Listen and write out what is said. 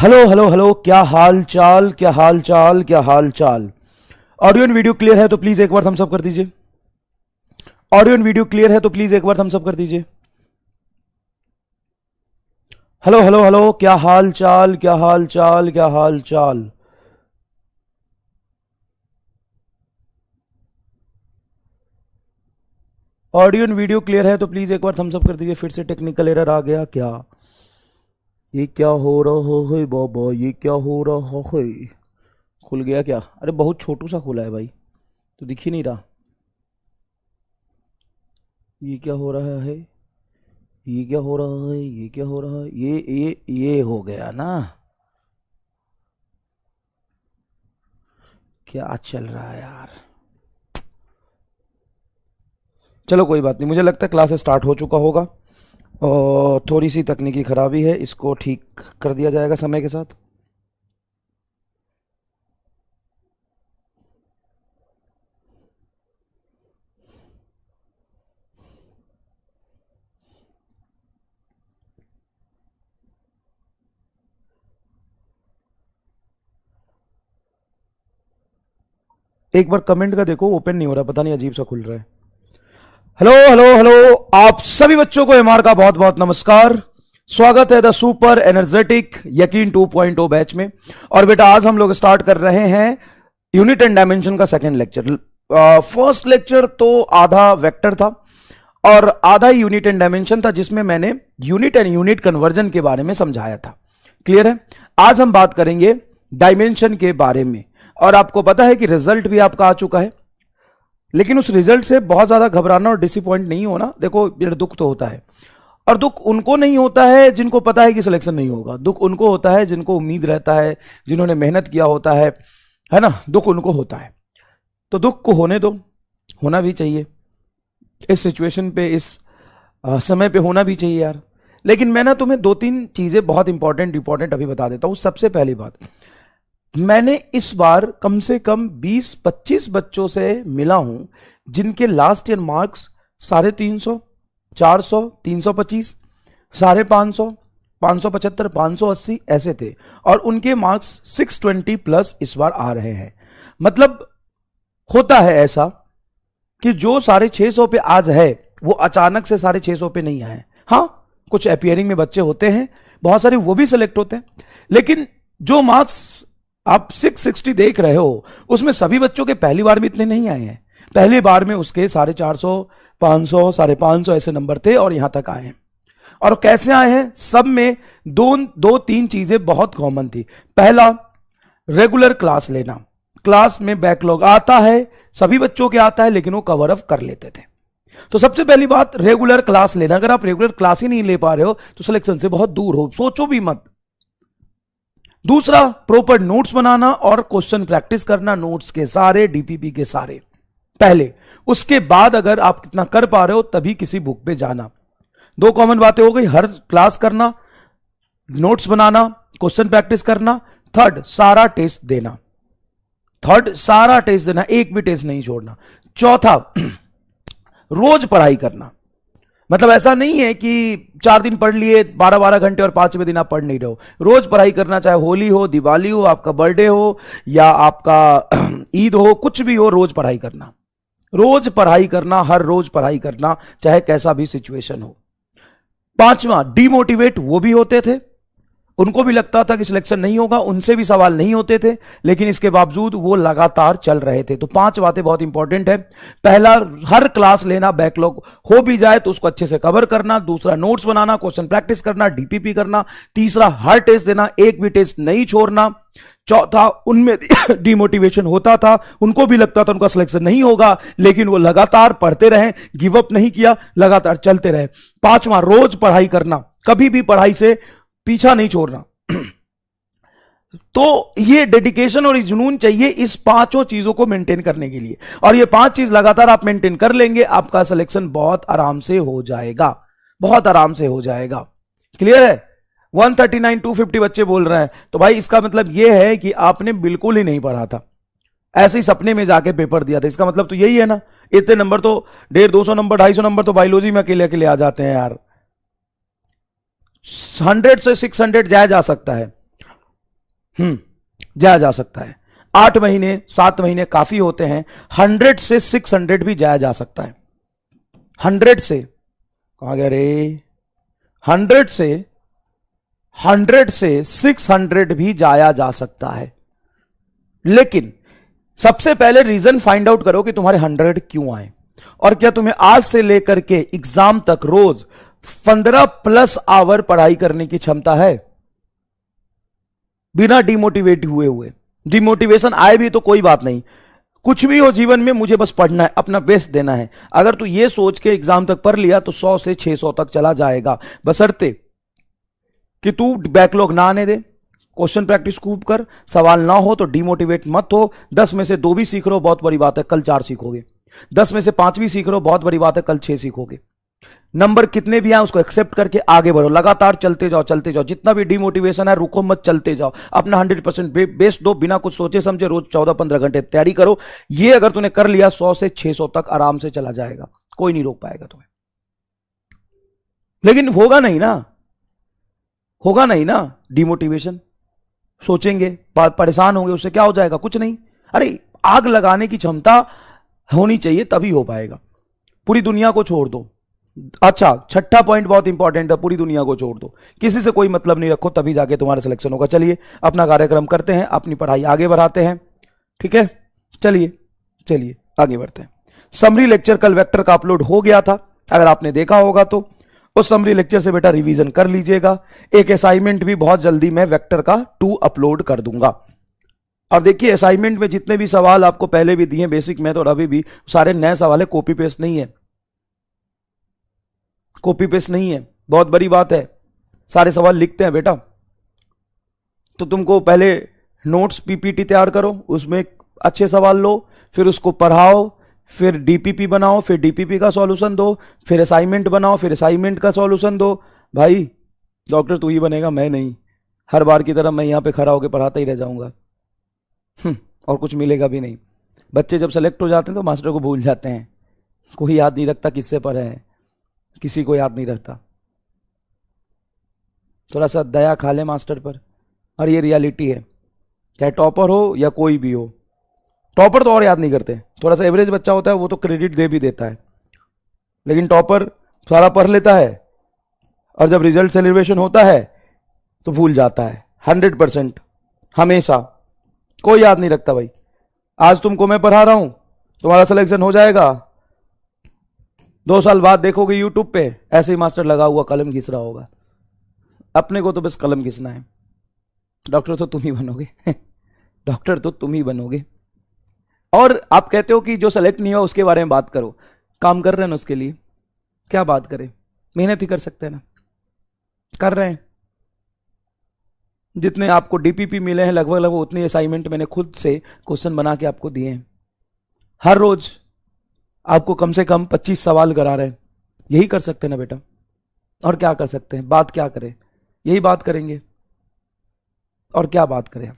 Hello hello hello, क्या हाल चाल, क्या हाल चाल, क्या हाल चाल। ऑडियो एंड वीडियो क्लियर है तो प्लीज एक बार थम्स अप कर दीजिए। ऑडियो एंड वीडियो क्लियर है तो प्लीज एक बार थम्स अप कर दीजिए। हेलो हेलो हेलो, क्या हाल चाल, क्या हाल चाल, क्या हाल चाल। ऑडियो एंड वीडियो क्लियर है तो प्लीज एक बार थम्स अप कर दीजिए। फिर से टेक्निकल एरर आ गया क्या? ये क्या हो रहा है बाबा, ये क्या हो रहा है? खुल गया क्या? अरे बहुत छोटू सा खुला है भाई, तो दिख ही नहीं रहा। ये क्या हो रहा है? ये क्या हो रहा है? ये क्या हो रहा है? ये हो गया ना। क्या चल रहा है यार? चलो कोई बात नहीं, मुझे लगता है क्लास स्टार्ट हो चुका होगा और थोड़ी सी तकनीकी खराबी है, इसको ठीक कर दिया जाएगा समय के साथ। एक बार कमेंट का देखो, ओपन नहीं हो रहा, पता नहीं अजीब सा खुल रहा है। हेलो हेलो हेलो, आप सभी बच्चों को एमआर का बहुत बहुत नमस्कार। स्वागत है द सुपर एनर्जेटिक यकीन 2.0 बैच में। और बेटा आज हम लोग स्टार्ट कर रहे हैं यूनिट एंड डायमेंशन का सेकंड लेक्चर। फर्स्ट लेक्चर तो आधा वेक्टर था और आधा यूनिट एंड डायमेंशन था, जिसमें मैंने यूनिट एंड यूनिट कन्वर्जन के बारे में समझाया था। क्लियर है? आज हम बात करेंगे डायमेंशन के बारे में। और आपको पता है कि रिजल्ट भी आपका आ चुका है, लेकिन उस रिजल्ट से बहुत ज्यादा घबराना और डिसअपॉइंट नहीं होना। देखो दुख तो होता है, और दुख उनको नहीं होता है जिनको पता है कि सिलेक्शन नहीं होगा। दुख उनको होता है जिनको उम्मीद रहता है, जिन्होंने मेहनत किया होता है ना। दुख उनको होता है, तो दुख को होने दो, होना भी चाहिए इस सिचुएशन पे, इस समय पे होना भी चाहिए यार। लेकिन मैं ना तुम्हें दो तीन चीजें बहुत इंपॉर्टेंट अभी बता देता हूं। सबसे पहली बात, मैंने इस बार कम से कम 20-25 बच्चों से मिला हूं जिनके लास्ट ईयर मार्क्स 350, 400, 325, 550, 575, 580 ऐसे थे, और उनके मार्क्स 620 प्लस इस बार आ रहे हैं। मतलब होता है ऐसा कि जो 650 पे आज है वो अचानक से 650 पे नहीं आए। हाँ, कुछ अपियरिंग में बच्चे होते हैं, बहुत सारे वो भी सिलेक्ट होते हैं, लेकिन जो मार्क्स आप 660 देख रहे हो उसमें सभी बच्चों के पहली बार में इतने नहीं आए हैं। पहली बार में उसके 450, 500, 550 ऐसे नंबर थे और यहां तक आए हैं। और कैसे आए हैं? सब में दो तीन चीजें बहुत कॉमन थी। पहला, रेगुलर क्लास लेना। क्लास में बैकलॉग आता है, सभी बच्चों के आता है, लेकिन वो कवर अप कर लेते थे। तो सबसे पहली बात, रेगुलर क्लास लेना। अगर आप रेगुलर क्लास ही नहीं ले पा रहे हो तो सिलेक्शन से बहुत दूर हो, सोचो भी मत। दूसरा, प्रॉपर नोट्स बनाना और क्वेश्चन प्रैक्टिस करना, नोट्स के सारे, डीपीपी के सारे पहले। उसके बाद अगर आप कितना कर पा रहे हो तभी किसी बुक पे जाना। दो कॉमन बातें हो गई, हर क्लास करना, नोट्स बनाना, क्वेश्चन प्रैक्टिस करना। थर्ड, सारा टेस्ट देना। एक भी टेस्ट नहीं छोड़ना। चौथा, रोज पढ़ाई करना। मतलब ऐसा नहीं है कि 4 दिन पढ़ लिए 12-12 घंटे और 5वें दिन आप पढ़ नहीं रहे हो। रोज पढ़ाई करना, चाहे होली हो, दिवाली हो, आपका बर्थडे हो या आपका ईद हो, कुछ भी हो, रोज पढ़ाई करना। रोज पढ़ाई करना, हर रोज पढ़ाई करना, चाहे कैसा भी सिचुएशन हो। पांचवा, डीमोटिवेट वो भी होते थे, उनको भी लगता था कि सिलेक्शन नहीं होगा, उनसे भी सवाल नहीं होते थे, लेकिन इसके बावजूद वो लगातार चल रहे थे। तो 5 बातें बहुत इंपॉर्टेंट है। पहला, हर क्लास लेना, बैकलॉग हो भी जाए तो उसको अच्छे से कवर करना। दूसरा, नोट्स बनाना, क्वेश्चन प्रैक्टिस करना, डीपीपी करना। तीसरा, हर टेस्ट देना, एक भी टेस्ट नहीं छोड़ना। चौथा, उनमें डिमोटिवेशन होता था, उनको भी लगता था उनका सिलेक्शन नहीं होगा, लेकिन वो लगातार पढ़ते रहे, गिव अप नहीं किया, लगातार चलते रहे। पांचवा, रोज पढ़ाई करना, कभी भी पढ़ाई से पीछा नहीं छोड़ना। तो ये डेडिकेशन और जुनून चाहिए इस पांचों चीजों को मेंटेन करने के लिए, और ये 5 चीज लगातार आप मेंटेन कर लेंगे, आपका सिलेक्शन बहुत आराम से हो जाएगा, बहुत आराम से हो जाएगा। क्लियर है? 139, 250 बच्चे बोल रहे हैं, तो भाई इसका मतलब यह है कि आपने बिल्कुल ही नहीं पढ़ा था, ऐसे ही सपने में जाके पेपर दिया था। इसका मतलब तो यही है ना। इतने नंबर तो 150-200 नंबर, 250 नंबर तो बायोलॉजी में अकेले अकेले आ जाते हैं यार। 100 से 600 जाया जा सकता है। जाया जा सकता है। 8 महीने 7 महीने काफी होते हैं। 100 से 600 भी जाया जा सकता है। 100 से कहां गया रे, 100 से 600 भी जाया जा सकता है। लेकिन सबसे पहले रीजन फाइंड आउट करो कि तुम्हारे 100 क्यों आए, और क्या तुम्हें आज से लेकर के एग्जाम तक रोज 15+ आवर पढ़ाई करने की क्षमता है, बिना डिमोटिवेट हुए। डिमोटिवेशन आए भी तो कोई बात नहीं, कुछ भी हो जीवन में, मुझे बस पढ़ना है, अपना बेस्ट देना है। अगर तू ये सोच के एग्जाम तक पढ़ लिया तो 100 से 600 तक चला जाएगा, बशर्ते कि तू बैकलॉग ना आने दे। क्वेश्चन प्रैक्टिस खूब कर, सवाल ना हो तो डिमोटिवेट मत हो। 10 में से 2 भी सीख रहे हो, बहुत बड़ी बात है, कल 4 सीखोगे। 10 में से 5 भी सीख रहे हो, बहुत बड़ी बात है, कल 6 सीखोगे। नंबर कितने भी आए उसको एक्सेप्ट करके आगे बढ़ो, लगातार चलते जाओ। जितना भी डिमोटिवेशन है रुको मत, चलते जाओ। अपना 100% बेस्ट दो, बिना कुछ सोचे समझे। रोज 14-15 घंटे तैयारी करो। ये अगर तूने कर लिया 100 से 600 तक आराम से चला जाएगा, कोई नहीं रोक पाएगा तुम्हें। लेकिन होगा नहीं ना डिमोटिवेशन। सोचेंगे, परेशान होंगे, उससे क्या हो जाएगा? कुछ नहीं। अरे आग लगाने की क्षमता होनी चाहिए, तभी हो पाएगा। पूरी दुनिया को छोड़ दो। अच्छा, 6ठा पॉइंट बहुत इंपॉर्टेंट है, पूरी दुनिया को छोड़ दो, किसी से कोई मतलब नहीं रखो, तभी जाके तुम्हारा सिलेक्शन होगा। चलिए अपना कार्यक्रम करते हैं, अपनी पढ़ाई आगे बढ़ाते हैं, ठीक है? चलिए आगे बढ़ते हैं। समरी लेक्चर कल वेक्टर का अपलोड हो गया था, अगर आपने देखा होगा तो उस समरी लेक्चर से बेटा रिवीजन कर लीजिएगा। एक असाइनमेंट भी बहुत जल्दी मैं वेक्टर का 2 अपलोड कर दूंगा। और देखिए असाइनमेंट में जितने भी सवाल आपको पहले भी दिए बेसिक मैथ और अभी भी, सारे नए सवाल है, कॉपी पेस्ट नहीं है। कॉपी पेस्ट नहीं है, बहुत बड़ी बात है। सारे सवाल लिखते हैं बेटा। तो तुमको पहले नोट्स पीपीटी तैयार करो, उसमें अच्छे सवाल लो, फिर उसको पढ़ाओ, फिर डीपीपी बनाओ, फिर डीपीपी का सॉल्यूशन दो, फिर असाइनमेंट बनाओ, फिर असाइनमेंट का सॉल्यूशन दो। भाई डॉक्टर तू ही बनेगा, मैं नहीं। हर बार की तरह मैं यहां पे खड़ा होकर पढ़ाता ही रह जाऊंगा, और कुछ मिलेगा भी नहीं। बच्चे जब सेलेक्ट हो जाते हैं तो मास्टर को भूल जाते हैं, कोई याद नहीं रखता किससे पढ़े हैं, किसी को याद नहीं रहता। थोड़ा सा दया खा ले मास्टर पर, और ये रियलिटी है, चाहे टॉपर हो या कोई भी हो। टॉपर तो और याद नहीं करते, थोड़ा सा एवरेज बच्चा होता है वो तो क्रेडिट दे भी देता है, लेकिन टॉपर सारा पढ़ लेता है और जब रिजल्ट सेलिब्रेशन होता है तो भूल जाता है। 100% हमेशा कोई याद नहीं रखता भाई। आज तुमको मैं पढ़ा रहा हूं, तुम्हारा सिलेक्शन हो जाएगा, 2 साल बाद देखोगे यूट्यूब पे ऐसे ही मास्टर लगा हुआ कलम घिस रहा होगा। अपने को तो बस कलम घिसना है, डॉक्टर तो तुम ही बनोगे डॉक्टर तो तुम ही बनोगे। और आप कहते हो कि जो सेलेक्ट नहीं हुआ उसके बारे में बात करो, काम कर रहे हैं ना उसके लिए, क्या बात करें? मेहनत ही कर सकते हैं ना, कर रहे हैं। जितने आपको डीपीपी मिले हैं लगभग उतने असाइनमेंट मैंने खुद से क्वेश्चन बना के आपको दिए हैं। हर रोज आपको कम से कम 25 सवाल करा रहे हैं। यही कर सकते हैं ना बेटा, और क्या कर सकते हैं? बात क्या करें? यही बात करेंगे, और क्या बात करें हम?